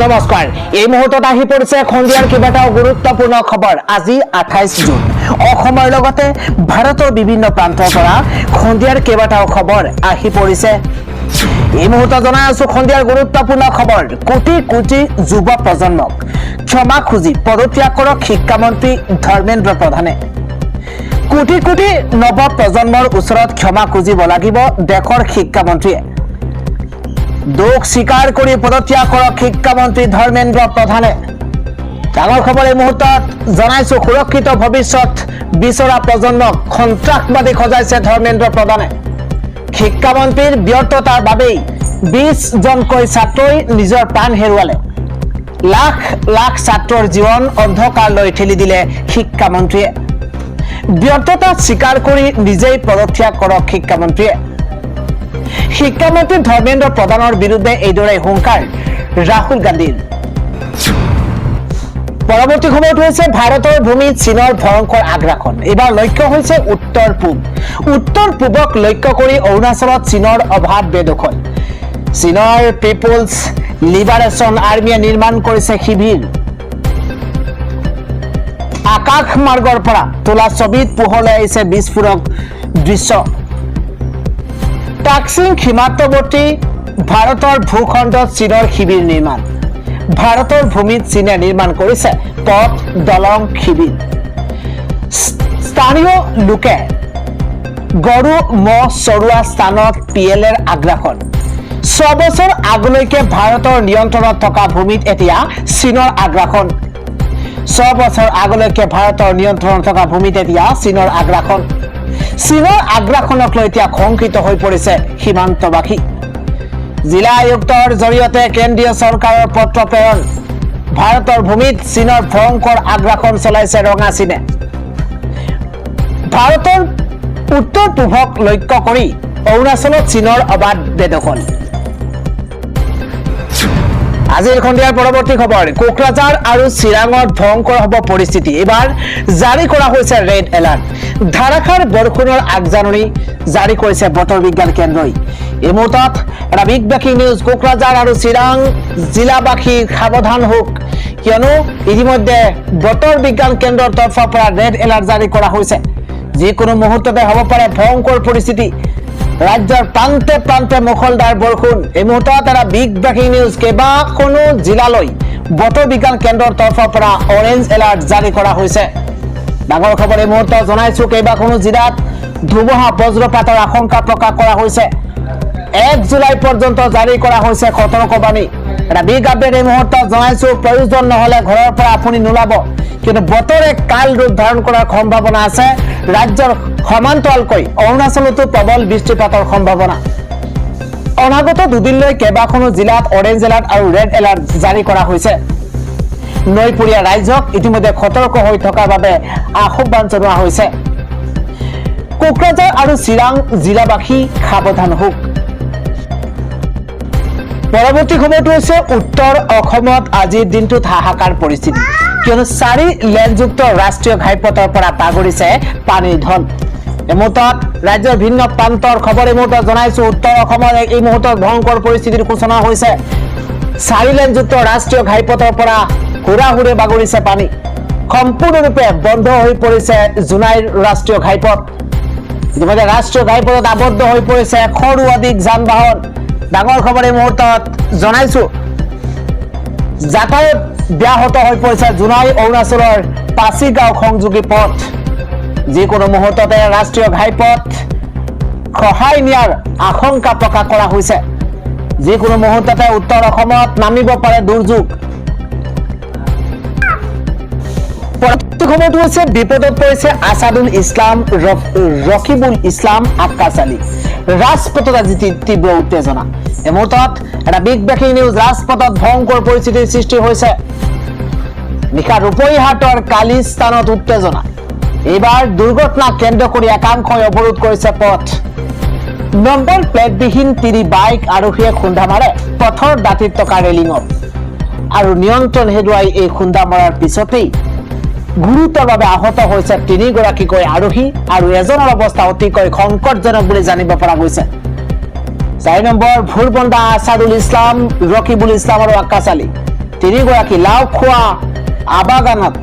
নমস্কাৰ এই মুহূৰ্তত আহি পৰিছে খন্দিয়াৰ কেইবাটাও গুৰুত্বপূৰ্ণ খবৰ আজি 28 জুন অসমৰ লগতে ভাৰতৰ বিভিন্ন প্ৰান্তৰ পৰা খন্দিয়াৰ কেইবাটাও খবৰ আহি পৰিছে এই মুহূৰ্তত জনাই আছো খন্দিয়াৰ গুৰুত্বপূৰ্ণ খবৰ কোটি কোটি যুৱ প্ৰজন্মক ক্ষমা খুজি পদত্যাগ কৰক শিক্ষামন্ত্ৰী ধৰ্মেন্দ্ৰ প্ৰধানে কোটি কোটি নৱ প্ৰজন্মৰ ওচৰত ক্ষমা খুজিব লাগিব দেশৰ শিক্ষামন্ত্ৰীয়ে दोष स्वीकार कर पदत्याग करक शिक्षामंत्री धर्मेंद्र प्रधाने डाঙৰ खबर এই মুহূৰ্তত জনাইছো সুৰক্ষিত ভৱিষ্যত বিচৰা প্ৰজন্মক সন্ত্ৰাসবাদী খজাইছে ধৰ্মেন্দ্ৰ প্ৰধানে শিক্ষামন্ত্ৰীৰ ব্যৰ্থতাৰ বাবেই 20 জনকৈ ছাত্ৰই নিজৰ প্ৰাণ হেৰুৱালে লাখ লাখ ছাত্ৰৰ জীৱন অন্ধকাৰলৈ ঠেলি দিলে শিক্ষামন্ত্ৰীয়ে ব্যৰ্থতা স্বীকাৰ কৰি নিজেই পদত্যাগ কৰক শিক্ষামন্ত্ৰীয়ে শিক্ষামন্ত্ৰী ধৰ্মেন্দ্ৰ প্ৰধানৰ বিৰুদ্ধে এইদৰে হুংকাৰ ৰাহুল গান্ধীৰ পৰৱৰ্তী খবৰটো হৈছে ভাৰতৰ ভূমিত চীনৰ ভয়ংকৰ আগ্ৰাসন এবাৰ লক্ষ্য হৈছে উত্তৰ পূবক লক্ষ্য কৰি অৰুণাচলত চীনৰ অভাৱ বেদখল চীনৰ পিপলছ লিবাৰেশ্যন আৰ্মিয়ে নিৰ্মাণ কৰিছে শিবিৰ আকাশ মাৰ্গৰ পৰা তোলা ছবিত পোহৰলৈ আহিছে বিস্ফোৰক দৃশ্য টাক্সিং সীমান্তৱৰ্তী ভাৰতৰ ভূখণ্ডত চীনৰ শিবিৰ নিৰ্মাণ ভাৰতৰ ভূমিত চীনে নিৰ্মাণ কৰিছে পথ দলং শিবিৰ স্থানীয় লোকে গৰু মহ চৰোৱা স্থানত পিএলৰ আগ্ৰাসন 6 বছৰ আগলৈকে ভাৰতৰ নিয়ন্ত্ৰণত থকা ভূমিত এতিয়া চীনৰ আগ্ৰাসন 6 বছৰ আগলৈকে ভাৰতৰ নিয়ন্ত্ৰণত থকা ভূমিত এতিয়া চীনৰ আগ্ৰাসন চীনৰ আগ্ৰাসনক লৈ এতিয়া খংকিত হৈ পৰিছে সীমান্তবাসী জিলা আয়ুক্তৰ জৰিয়তে কেন্দ্ৰীয় চৰকাৰৰ পত্ৰ প্ৰেৰণ ভাৰতৰ ভূমিত চীনৰ ভয়ংকৰ আগ্ৰাসন চলাইছে ৰঙা চীনে ভাৰতৰ উত্তৰ পূবক লক্ষ্য কৰি অৰুণাচলত চীনৰ অবাধ বেদখল আজিৰ খন্দিয়াৰ পৰৱৰ্তী খবৰ কোকৰাঝাৰ আৰু চিৰাঙত ভয়ংকৰ হ'ব পৰিস্থিতি এবাৰ জাৰি কৰা হৈছে ৰেড এলাৰ্ট ধাৰাসাৰ বৰষুণৰ আগজাননী জাৰি কৰিছে বতৰ বিজ্ঞান কেন্দ্ৰই এই মুহূৰ্তত এটা বিগ ব্ৰেকিং নিউজ কোকৰাঝাৰ আৰু চিৰাং জিলাবাসী সাৱধান হোক কিয়নো ইতিমধ্যে বতৰ বিজ্ঞান কেন্দ্ৰৰ তৰফৰ পৰা ৰেড এলাৰ্ট জাৰি কৰা হৈছে যিকোনো মুহূৰ্ততে হ'ব পাৰে ভয়ংকৰ পৰিস্থিতি ৰাজ্যৰ প্ৰান্তে প্ৰান্তে মুখলধাৰ বৰষুণ এই মুহূৰ্তত এটা বিগ ব্ৰেকিং নিউজ কেইবাখনো জিলালৈ বতৰ বিজ্ঞান কেন্দ্ৰৰ তৰফৰ পৰা অৰেঞ্জ এলাৰ্ট জাৰি কৰা হৈছে ডাঙৰ খবৰ এই মুহূৰ্তত জনাইছো কেইবাখনো জিলাত ধুমুহা বজ্ৰপাতৰ আশংকা প্ৰকাশ কৰা হৈছে 1 জুলাই পৰ্যন্ত জাৰি কৰা হৈছে সতৰ্কবাণী এটা বিগ আপডেট এই মুহূৰ্তত জনাইছো প্ৰয়োজন নহলে ঘৰৰ পৰা আপুনি নোলাব কিন্তু বতৰে কাল ৰূপ ধাৰণ কৰাৰ সম্ভাৱনা আছে ৰাজ্যৰ সমান্তৰালকৈ অৰুণাচলতো প্ৰবল বৃষ্টিপাতৰ সম্ভাৱনা অনাগত দুদিনলৈ কেইবাখনো জিলাত অৰেঞ্জ এলাৰ্ট আৰু ৰেড এলাৰ্ট জাৰি কৰা হৈছে নৈপৰীয়া ৰাজ্যক ইতিমধ্যে সতৰ্ক হৈ থকাৰ বাবে আহ্বান জনোৱা হৈছে কোকৰাঝাৰ আৰু চিৰাং জিলাবাসী সাৱধান হোক পৰৱৰ্তী খবৰটো হৈছে উত্তৰ অসমত আজিৰ দিনটোত হাহাকাৰ পৰিস্থিতি কিয়নো 4 লেনযুক্ত ৰাষ্ট্ৰীয় ঘাইপথৰ পৰা বাগৰিছে পানীৰ ধন এই মুহূৰ্তত ৰাজ্যৰ ভিন্ন প্ৰান্তৰ খবৰ এই মুহূৰ্তত জনাইছো উত্তৰ অসমৰ এই মুহূৰ্তত ভয়ংকৰ পৰিস্থিতিৰ সূচনা হৈছে 4 লেনযুক্ত ৰাষ্ট্ৰীয় ঘাইপথৰ পৰা হুৰাহুৰে বাগৰিছে পানী সম্পূৰ্ণৰূপে বন্ধ হৈ পৰিছে জোনাইৰ ৰাষ্ট্ৰীয় ঘাইপথ ইতিমধ্যে ৰাষ্ট্ৰীয় ঘাইপথত আবদ্ধ হৈ পৰিছে 100ৰো অধিক যান বাহন ডাঙৰ খবৰ এই মুহূৰ্তত জনাইছো যাতায়াত ব্যাহত হৈ পৰিছে জোনাই অৰুণাচলৰ পাছিগাঁও সংযোগী পথ যিকোনো মুহূৰ্ততে ৰাষ্ট্ৰীয় ঘাইপথ খহাই নিয়াৰ আশংকা প্ৰকাশ কৰা হৈছে যিকোনো মুহূৰ্ততে উত্তৰ অসমত নামিব পাৰে দুৰ্যোগ পৰৱৰ্তী খবৰটো হৈছে বিপদত পৰিছে আছাদুল ইছলাম ৰকিবুল ইছলাম আক্কাছ আলী ৰাজপথত আজি তীব্ৰ উত্তেজনা এই মুহূৰ্তত এটা বিগ ব্ৰেকিং নিউজ ৰাজপথত ভয়ংকৰ পৰিস্থিতিৰ সৃষ্টি হৈছে নিশা ৰূপৈহাটৰ কালিস্থানত উত্তেজনা এইবাৰ দুৰ্ঘটনা কেন্দ্ৰ কৰি একাংশই অৱৰোধ কৰিছে পথ নম্বৰ প্লেটবিহীন 3 বাইক আৰোহীয়ে খুন্দা মাৰে পথৰ দাঁতিত থকা ৰেলিঙত আৰু নিয়ন্ত্ৰণ হেৰুৱাই এই খুন্দা মৰাৰ পিছতেই গুৰুতৰভাৱে আহত হৈছে 3 গৰাকীকৈ আৰোহী আৰু এজনৰ অৱস্থা অতিকৈ সংকটজনক বুলি জানিব পৰা গৈছে 4 নম্বৰ ভুৰবন্দা আছাদুল ইছলাম ৰকিবুল ইছলাম আৰু আক্কাছ আলী তিনিগৰাকী লাও খোৱা আবাগানত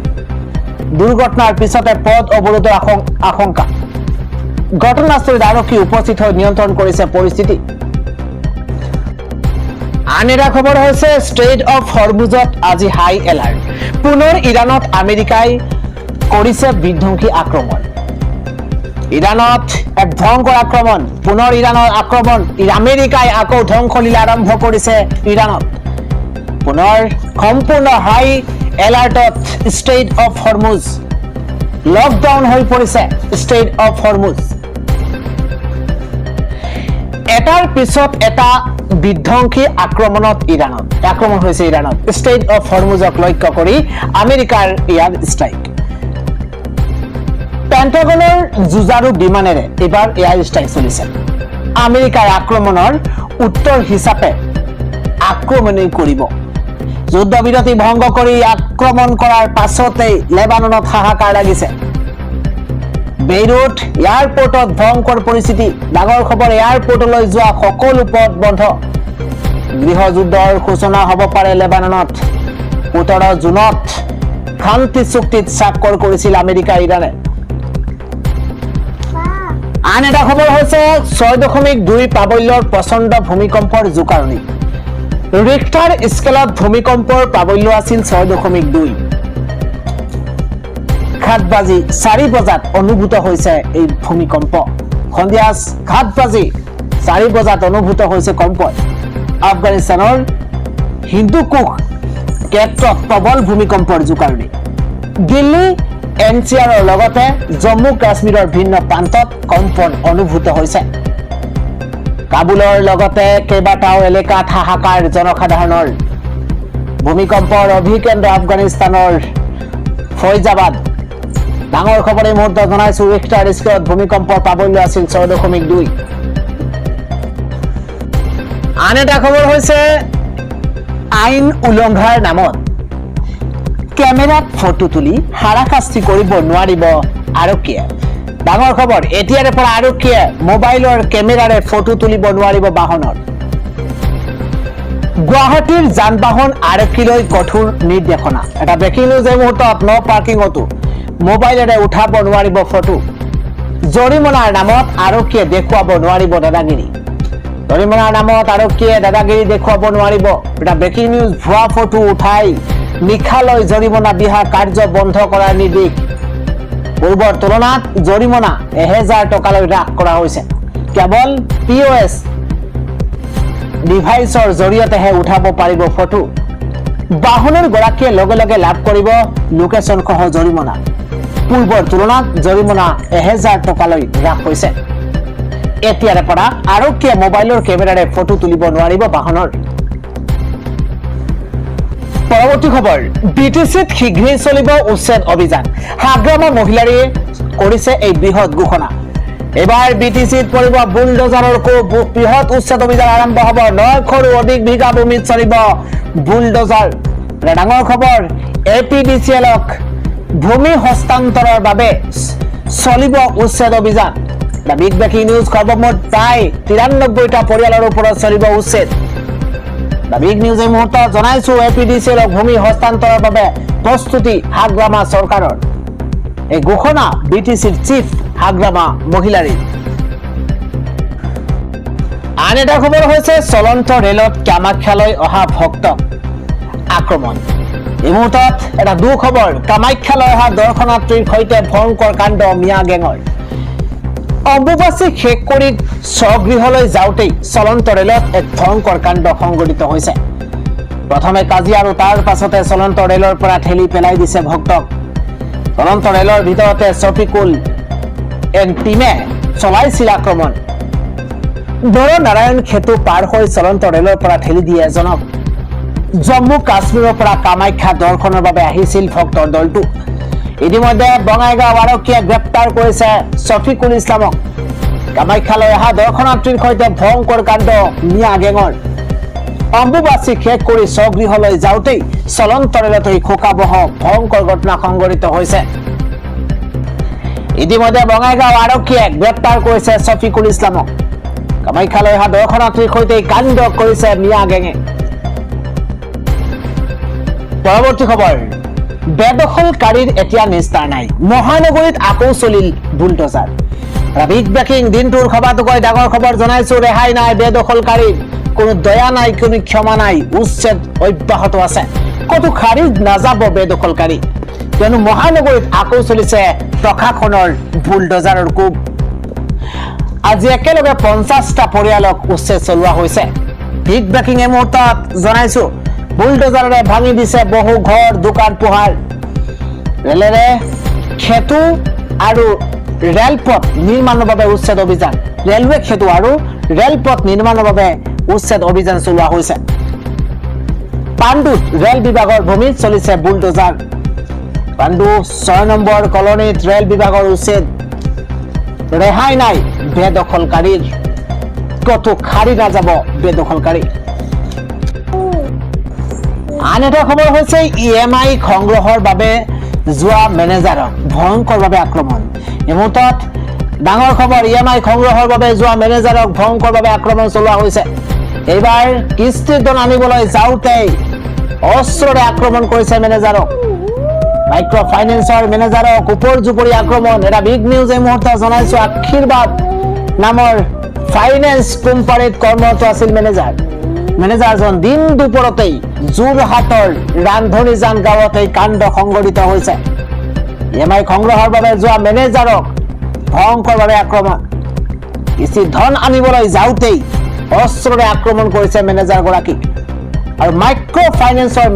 দুৰ্ঘটনাৰ পিছতে পথ অৱৰোধৰ আশংকা ঘটনাস্থলীত আৰক্ষী উপস্থিত হৈ নিয়ন্ত্ৰণ কৰিছে পৰিস্থিতি আন এটা খবৰ হৈছে ষ্ট্ৰেইট অফ হৰমুজত আজি হাই এলাৰ্ট পুনৰ ইৰাণত আমেৰিকাই কৰিছে বিধ্বংসী আক্ৰমণ ইৰাণত এক ভয়ংকৰ আক্ৰমণ পুনৰ ইৰাণৰ আক্ৰমণ আমেৰিকাই আকৌ ধ্বংসলীলা আৰম্ভ কৰিছে ইৰাণত পুনৰ সম্পূৰ্ণ হাই এলাৰ্টত ষ্ট্ৰেইট অফ হৰমুজ লকডাউন হৈ পৰিছে ষ্ট্ৰেইট অফ হৰমুজ এটাৰ পিছত এটা বিধ্বংসী আক্ৰমণ হৈছে ইৰাণত ষ্ট্ৰেইট অফ হৰমুজক লক্ষ্য কৰি আমেৰিকাৰ এয়াৰ ষ্ট্ৰাইক পেণ্টাগনৰ যুঁজাৰু বিমানেৰে এবাৰ এয়াৰ ষ্ট্ৰাইক চলিছে আমেৰিকাৰ আক্ৰমণৰ উত্তৰ হিচাপে আক্ৰমণেই কৰিব যুদ্ধবিৰতি ভংগ কৰি আক্ৰমণ কৰাৰ পাছতেই লেবাননত হাহাকাৰ লাগিছে বেইৰুট এয়াৰপোৰ্টত ভয়ংকৰ পৰিস্থিতি ডাঙৰ খবৰ এয়াৰপোৰ্টলৈ যোৱা সকলো পথ বন্ধ গৃহযুদ্ধৰ সূচনা হ'ব পাৰে লেবাননত 17 জুনত শান্তি চুক্তিত স্বাক্ষৰ কৰিছিল আমেৰিকা ইৰাণে আন এটা খবৰ হৈছে 6.2 প্ৰাবল্যৰ প্ৰচণ্ড ভূমিকম্পৰ জোকাৰণি ৰিক্টাৰ স্কেলত ভূমিকম্পৰ প্ৰাবল্য আছিল 6.2 4 বজাত অনুভূত হৈছে এই ভূমিকম্প সন্ধিয়া 4 বজাত অনুভূত হৈছে কম্প আফগানিস্তানৰ হিন্দুকুশ ক্ষেত্ৰত প্ৰবল ভূমিকম্পৰ জোকাৰণি দিল্লী এনচিআৰৰ লগতে জম্মু কাশ্মীৰৰ ভিন্ন প্ৰান্তত কম্পন অনুভূত হৈছে কাবুলৰ লগতে কেইবাটাও এলেকাত হাহাকাৰ জনসাধাৰণৰ ভূমিকম্পৰ অভিকেন্দ্ৰ আফগানিস্তানৰ ফৈজাবাদ ডাঙৰ খবৰ এই মুহূৰ্তত জনাইছো ৰিক্টাৰ স্কেলত ভূমিকম্পৰ প্ৰাবল্য আছিল 6.2 আন এটা খবৰ হৈছে আইন উলংঘাৰ নামত কেমেৰাত ফটো তুলি হাৰাশাস্তি কৰিব নোৱাৰিব আৰক্ষীয়ে ডাঙৰ খবৰ এতিয়াৰে পৰা আৰক্ষীয়ে মোবাইলৰ কেমেৰাৰে ফটো তুলিব নোৱাৰিব বাহনৰ গুৱাহাটীৰ যান বাহন আৰক্ষীলৈ কঠোৰ নিৰ্দেশনা এটা ব্ৰেকিং নিউজ এই মুহূৰ্তত ন পাৰ্কিংতো মোবাইলেৰে উঠাব নোৱাৰিব ফটো জৰিমনাৰ নামত আৰক্ষীয়ে দেখুৱাব নোৱাৰিব দাদাগিৰি জৰিমনাৰ নামত আৰক্ষীয়ে দাদাগিৰি দেখুৱাব নোৱাৰিব এটা ব্ৰেকিং নিউজ ভুৱা ফটো উঠাই নিখালৈ জৰিমনা বিহা কাৰ্য বন্ধ কৰাৰ নিৰ্দেশ পূৰ্বৰ তুলনাত জৰিমনা 1000 টকালৈ হ্ৰাস কৰা হৈছে কেৱল POS ডিভাইচৰ জৰিয়তেহে উঠাব পাৰিব ফটো বাহনৰ গৰাকীয়ে লগে লগে লাভ কৰিব লোকেশ্যন সহ জৰিমনা পূৰ্বৰ তুলনাত জৰিমনা 1000 টকালৈ হ্ৰাস হৈছে এতিয়াৰে পৰা আৰক্ষীয়ে মোবাইলৰ কেমেৰাৰে ফটো তুলিব নোৱাৰিব বাহনৰ পৰৱৰ্তী খবৰ BTCত শীঘ্ৰেই চলিব উচ্ছেদ অভিযান হাগ্ৰামা মহিলাৰে কৰিছে এই বৃহৎ ঘোষণা এবাৰ BTCত পৰিব বুলডোজাৰৰ বৃহৎ উচ্ছেদ অভিযান আৰম্ভ হ'ব 900ৰো অধিক বিঘা ভূমিত চলিব বুলডোজাৰ ডাঙৰ খবৰ APDCLক ভূমি হস্তান্তৰৰ বাবে চলিব উচ্ছেদ অভিযান দ্য বিগ ব্ৰেকিং নিউজ খবৰমত প্ৰায় 93টা পৰিয়ালৰ ওপৰত চলিব উচ্ছেদ দ্য বিগ নিউজ এই মুহূৰ্তত জনাইছো APDCLক ভূমি হস্তান্তৰৰ বাবে প্ৰস্তুতি হাগ্ৰামা চৰকাৰৰ এই ঘোষণা BTCৰ চিফ হাগ্ৰামা মহিলাৰী আন এটা খবৰ হৈছে চলন্ত ৰেলত কামাখ্যালৈ অহা ভক্ত আক্ৰমণ এই মুহূৰ্তত এটা দুখবৰ কামাখ্যালৈ অহা দৰ্শনাৰ্থীৰ সৈতে ভয়ংকৰ কাণ্ড মিয়া গেঙৰ অম্বুবাচী শেষ কৰি স্বগৃহলৈ যাওঁতেই চলন্ত ৰেলত এক ভয়ংকৰ কাণ্ড সংঘটিত হৈছে প্ৰথমে কাজিয়া আৰু তাৰ পাছতে চলন্ত ৰেলৰ পৰা ঠেলি পেলাই দিছে ভক্তক চলন্ত ৰেলৰ ভিতৰতে শফিকুল টিমে চলাইছিল আক্ৰমণ নাৰায়ণ খেতু পাৰ হৈ চলন্ত ৰেলৰ পৰা ঠেলি দিয়ে এজনক জম্মু কাশ্মীৰৰ পৰা কামাখ্যা দৰ্শনৰ বাবে আহিছিল ভক্তৰ দলটো ইতিমধ্যে বঙাইগাঁও আৰক্ষীয়ে গ্ৰেপ্তাৰ কৰিছে শফিকুল ইছলামক কামাখ্যালৈ অহা দৰ্শনাৰ্থীৰ সৈতে ভয়ংকৰ কাণ্ড মিয়া গেঙৰ অম্বুবাচী শেষ কৰি স্বগৃহলৈ যাওঁতেই চলন্ত ৰেলত এই শোকাবহ ভয়ংকৰ ঘটনা সংঘটিত হৈছে ইতিমধ্যে বঙাইগাঁও আৰক্ষীয়ে গ্ৰেপ্তাৰ কৰিছে শফিকুল ইছলামক কামাখ্যালৈ অহা দৰ্শনাৰ্থীৰ সৈতে কাণ্ড কৰিছে মিয়া গেঙে পৰৱৰ্তী খবৰ বেদখলকাৰীৰ এতিয়া নিস্তাৰ নাই মহানগৰীত আকৌ চলিল বুলডোজাৰ বিগ ব্ৰেকিং দিনটোৰ খবৰটোকৈ ডাঙৰ খবৰ জনাইছো ৰেহাই নাই বেদখলকাৰীৰ কোনো দয়া নাই কোনো ক্ষমা নাই উচ্ছেদ অব্যাহত আছে কতো খাৰিজ নাযাব বেদখলকাৰী কিয়নো মহানগৰীত আকৌ চলিছে প্ৰশাসনৰ বুলডোজাৰৰ কোব আজি একেলগে 50টা পৰিয়ালক উচ্ছেদ চলোৱা হৈছে বিগ ব্ৰেকিং এই মুহূৰ্তত জনাইছো বুলডোজাৰে ভাঙি দিছে বহু ঘৰ দোকান পোহাৰ ৰেলেৰে খেতু আৰু ৰেলপথ নিৰ্মাণৰ বাবে উচ্ছেদ অভিযান ৰেলৱে খেতু আৰু ৰেলপথ নিৰ্মাণৰ বাবে উচ্ছেদ অভিযান চলোৱা হৈছে পাণ্ডুত ৰেল বিভাগৰ ভূমিত চলিছে বুলডোজাৰ পাণ্ডু 6 নম্বৰ কলনীত ৰেল বিভাগৰ উচ্ছেদ ৰেহাই নাই বেদখলকাৰীৰ কতো খাৰি নাযাব বেদখলকাৰী আন এটা খবৰ হৈছে EMI সংগ্ৰহৰ বাবে যোৱা মেনেজাৰক ভয়ংকৰভাৱে আক্ৰমণ এই মুহূৰ্তত ডাঙৰ খবৰ EMI সংগ্ৰহৰ বাবে যোৱা মেনেজাৰক ভয়ংকৰভাৱে আক্ৰমণ চলোৱা হৈছে এইবাৰ কিস্তিৰ ধন আনিবলৈ যাওঁতে অস্ত্ৰৰে আক্ৰমণ কৰিছে মেনেজাৰক মাইক্ৰ ফাইনেন্সৰ মেনেজাৰক উপৰ্যুপৰি আক্ৰমণ এটা বিগ নিউজ এই মুহূৰ্তত জনাইছো আশীৰ্বাদ নামৰ ফাইনেন্স কোম্পানীত কৰ্মৰত আছিল মেনেজাৰজন দিন দুপৰতেই যোৰহাটৰ ৰান্ধনীজান গাঁৱত এই কাণ্ড সংঘটিত হৈছে EMI সংগ্ৰহৰ বাবে যোৱা মেনেজাৰক ভয়ংকৰভাৱে আক্ৰমণ কিস্তি ধন আনিবলৈ যাওঁতেই অস্ত্ৰৰে আক্ৰমণ কৰিছে মেনেজাৰগৰাকীক আৰু মাইক্ৰ ফাইনেন্সৰ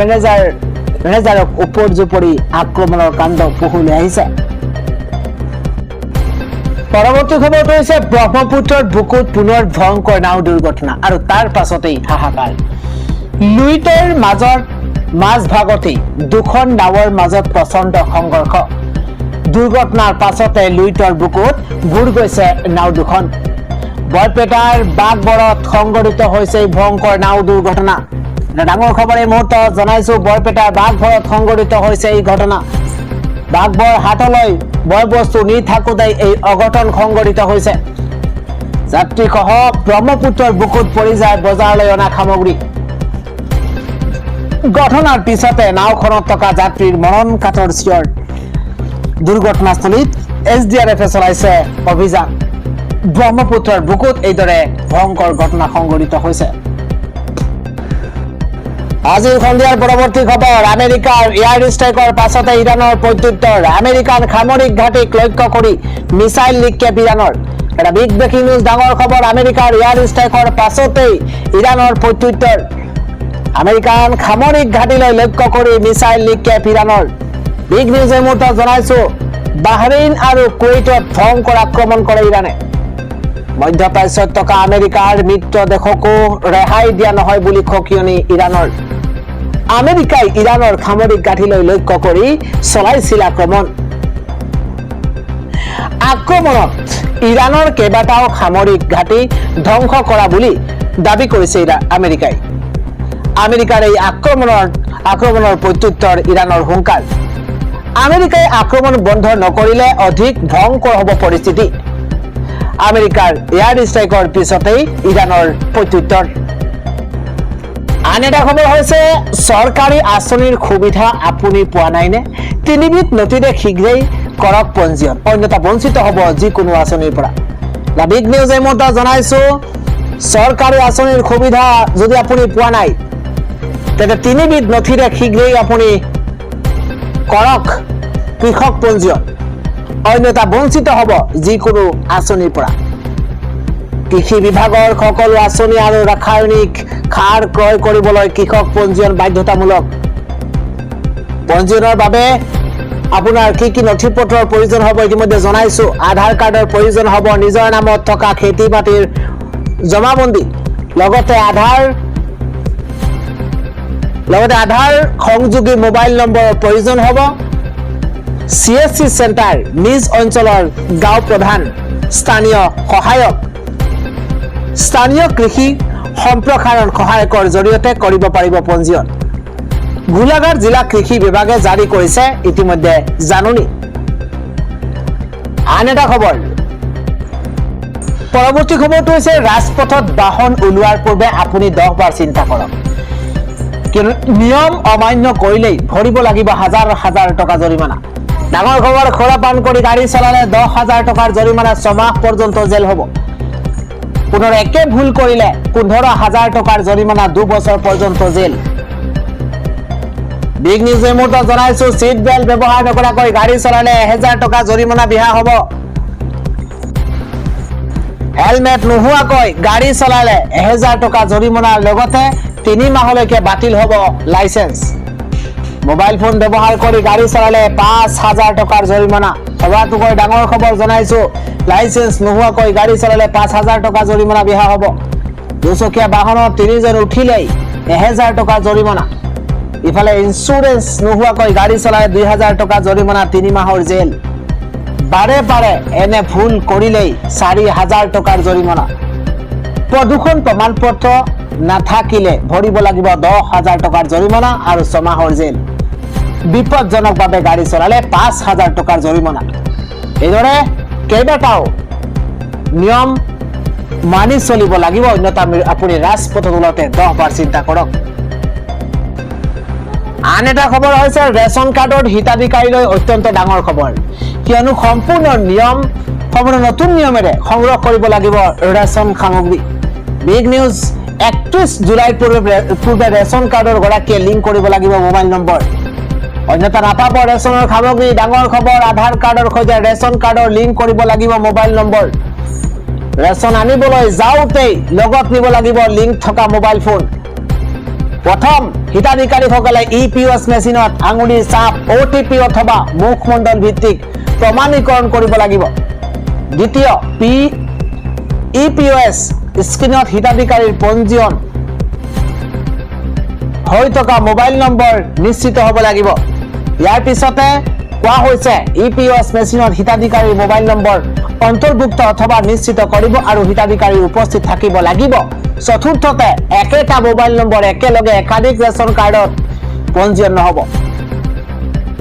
মেনেজাৰক উপৰ্যুপৰি আক্ৰমণৰ কাণ্ড পোহৰলৈ আহিছে পৰৱৰ্তী খবৰটো হৈছে ব্ৰহ্মপুত্ৰৰ বুকুত পুনৰ ভয়ংকৰ নাও দুৰ্ঘটনা আৰু তাৰ পাছতেই হাহাকাৰ লুইতৰ মাজভাগতেই দুখন নাৱৰ মাজত প্ৰচণ্ড সংঘৰ্ষ দুৰ্ঘটনাৰ পাছতে লুইতৰ বুকুত বুৰ গৈছে নাও দুখন বৰপেটাৰ বাগবৰত সংঘটিত হৈছে ভয়ংকৰ নাও দুৰ্ঘটনা ডাঙৰ খবৰ এই মুহূৰ্তত জনাইছো বৰপেটাৰ বাগবৰত সংঘটিত হৈছে এই ঘটনা বাগবৰ হাতলৈ বয় বস্তু নি থাকোঁতে এই অঘটন সংঘটিত হৈছে যাত্ৰীসহ ব্ৰহ্মপুত্ৰৰ বুকুত পৰি যায় বজাৰলৈ অনা সামগ্ৰী ঘটনাৰ পিছতে নাওখনত থকা যাত্ৰীৰ মৰণ কাতৰ চিঞৰ দুৰ্ঘটনাস্থলীত SDRFে চলাইছে অভিযান ব্ৰহ্মপুত্ৰৰ বুকুত এইদৰে ভয়ংকৰ ঘটনা সংঘটিত হৈছে আজিৰ সন্ধিয়াৰ পৰৱৰ্তী খবৰ আমেৰিকাৰ এয়াৰ ষ্ট্ৰাইকৰ পাছতে ইৰাণৰ প্ৰত্যুত্তৰ আমেৰিকান সামৰিক ঘাটিক লক্ষ্য কৰি মিছাইল নিক্ষেপ ইৰাণৰ এটা বিগ ব্ৰেকিং নিউজ ডাঙৰ খবৰ আমেৰিকাৰ এয়াৰ ষ্ট্ৰাইকৰ পাছতেই ইৰাণৰ প্ৰত্যুত্তৰ আমেৰিকান সামৰিক ঘাটিলৈ লক্ষ্য কৰি মিছাইল নিক্ষেপ ইৰাণৰ বিগ নিউজ এই মুহূৰ্তত জনাইছো বাহৰেইন আৰু কুৱেইটত ভয়ংকৰ আক্ৰমণ কৰে ইৰাণে মধ্যপ্ৰাচ্যত থকা আমেৰিকাৰ মিত্ৰ দেশকো ৰেহাই দিয়া নহয় বুলি খকিয়নি ইৰাণৰ আমেৰিকাই ইৰাণৰ সামৰিক ঘাটিলৈ লক্ষ্য কৰি চলাইছিল আক্ৰমণত ইৰাণৰ কেইবাটাও সামৰিক ঘাটি ধ্বংস কৰা বুলি দাবী কৰিছে আমেৰিকাৰ এই আক্ৰমণৰ প্ৰত্যুত্তৰ ইৰাণৰ হুংকাৰ আমেৰিকাই আক্ৰমণ বন্ধ নকৰিলে অধিক ভয়ংকৰ হ'ব পৰিস্থিতি আমেৰিকাৰ এয়াৰ ষ্ট্ৰাইকৰ পিছতেই ইৰাণৰ প্ৰত্যুত্তৰ আন এটা খবৰ হৈছে চৰকাৰী আঁচনিৰ সুবিধা আপুনি পোৱা নাইনে তিনিবিধ নথিৰে শীঘ্ৰেই কৰক পঞ্জীয়ন অন্যথা বঞ্চিত হ'ব যিকোনো আঁচনিৰ পৰা বিগ নিউজ এই মুহূৰ্তত জনাইছো চৰকাৰী আঁচনিৰ সুবিধা যদি আপুনি পোৱা নাই তেন্তে তিনিবিধ নথিৰে শীঘ্ৰেই আপুনি কৰক কৃষক পঞ্জীয়ন অন্যথা বঞ্চিত হ'ব যিকোনো আঁচনিৰ পৰা কৃষি বিভাগৰ সকলো আঁচনি আৰু ৰাসায়নিক সাৰ ক্ৰয় কৰিবলৈ কৃষক পঞ্জীয়ন বাধ্যতামূলক পঞ্জীয়নৰ বাবে আপোনাৰ কি নথি পত্ৰৰ প্ৰয়োজন হ'ব ইতিমধ্যে জনাইছো আধাৰ কাৰ্ডৰ প্ৰয়োজন হ'ব নিজৰ নামত থকা খেতি মাটিৰ জমাবন্দী লগতে আধাৰ সংযোগী মোবাইল নম্বৰৰ প্ৰয়োজন হ'ব CSC চেণ্টাৰ নিজ অঞ্চলৰ গাঁও প্ৰধান স্থানীয় সহায়ক স্থানীয় কৃষি সম্প্ৰসাৰণ সহায়কৰ জৰিয়তে কৰিব পাৰিব পঞ্জীয়ন গোলাঘাট জিলা কৃষি বিভাগে জাৰি কৰিছে ইতিমধ্যে জাননী আন এটা খবৰ পৰৱৰ্তী খবৰটো হৈছে ৰাজপথত বাহন ওলোৱাৰ পূৰ্বে আপুনি 10 বাৰ চিন্তা কৰক কিন্তু নিয়ম অমান্য কৰিলেই ভৰিব লাগিব হাজাৰ হাজাৰ টকা জৰিমনা। ডাঙৰ খবৰ, খোৰাপান কৰি গাড়ী চলালে 10,000 টকাৰ জৰিমনা, 6 মাহ পৰ্যন্ত জেল হ'ব। পুনৰ একে ভুল কৰিলে 15,000 টকাৰ জৰিমনা, 2 বছৰ পৰ্যন্ত জেল। বিগ নিউজ এই মুহূৰ্তত জনাইছো, চিট বেল্ট ব্যৱহাৰ নকৰাকৈ গাড়ী চলালে 1000 টকা জৰিমনা বিহা হ'ব। হেলমেট নোহোৱাকৈ গাড়ী চলালে 1000 টকা জৰিমনাৰ লগতে 3 মাহলৈকে বাতিল হ'ব লাইচেন্স। মোবাইল ফোন ব্যৱহাৰ কৰি গাড়ী চলালে 5,000 টকাৰ জৰিমনা। সবাতোকৈ ডাঙৰ খবৰ জনাইছো, লাইচেন্স নোহোৱাকৈ গাড়ী চলালে 5,000 টকা জৰিমনা বিহা হ'ব। দুচকীয়া বাহনত 3 জন উঠিলেই 1000 টকা জৰিমনা। ইফালে ইন্স্যুৰেন্স নোহোৱাকৈ গাড়ী চলালে 2,000 টকা জৰিমনা, 3 মাহৰ জেল। বাৰে বাৰে এনে ভুল কৰিলেই 4,000 টকাৰ জৰিমনা। প্ৰদূষণ প্ৰমাণ পত্ৰ নাথাকিলে ভৰিব লাগিব 10,000 টকাৰ জৰিমনা আৰু 6 মাহৰ জেল। বিপদজনকভাৱে গাড়ী চলালে 5,000 টকাৰ জৰিমনা। এইদৰে কেইবাটাও নিয়ম মানি চলিব লাগিব, অন্যথা আপুনি ৰাজপথত ওলাওঁতে 10 বাৰ চিন্তা কৰক। আন এটা খবৰ হৈছে ৰেচন কাৰ্ডৰ হিতাধিকাৰীলৈ অত্যন্ত ডাঙৰ খবৰ, কিয়নো সম্পূৰ্ণ নতুন নিয়মেৰে সংগ্ৰহ কৰিব লাগিব ৰেচন সামগ্ৰী। বিগ নিউজ, 31 জুলাইৰ পূৰ্বে ৰেচন কাৰ্ডৰ গৰাকীয়ে লিংক কৰিব লাগিব মোবাইল নম্বৰ, অন্যথা নাপাব ৰেচনৰ সামগ্ৰী। ডাঙৰ খবৰ, আধাৰ কাৰ্ডৰ সৈতে ৰেচন কাৰ্ডৰ লিংক কৰিব লাগিব মোবাইল নম্বৰ। ৰেচন আনিবলৈ যাওঁতেই লগত নিব লাগিব লিংক থকা মোবাইল ফোন। প্ৰথম, হিতাধিকাৰীসকলে EPOS মেচিনত আঙুলিৰ ছাপ, OTP অথবা মুখমণ্ডল ভিত্তিক প্ৰমাণীকৰণ কৰিব লাগিব। দ্বিতীয়, EPOS স্ক্ৰীণত হিতাধিকাৰীৰ পঞ্জীয়ন হৈ থকা মোবাইল নম্বৰ নিশ্চিত হ'ব লাগিব। ইয়াৰ পিছতে কোৱা হৈছে EPOS মেচিনত হিতাধিকাৰীৰ মোবাইল নম্বৰ অন্তৰ্ভুক্ত অথবা নিশ্চিত কৰিব আৰু হিতাধিকাৰীৰ উপস্থিত থাকিব লাগিব। চতুৰ্থতে, একেটা মোবাইল নম্বৰ একেলগে একাধিক ৰেচন কাৰ্ডত পঞ্জীয়ন নহ'ব।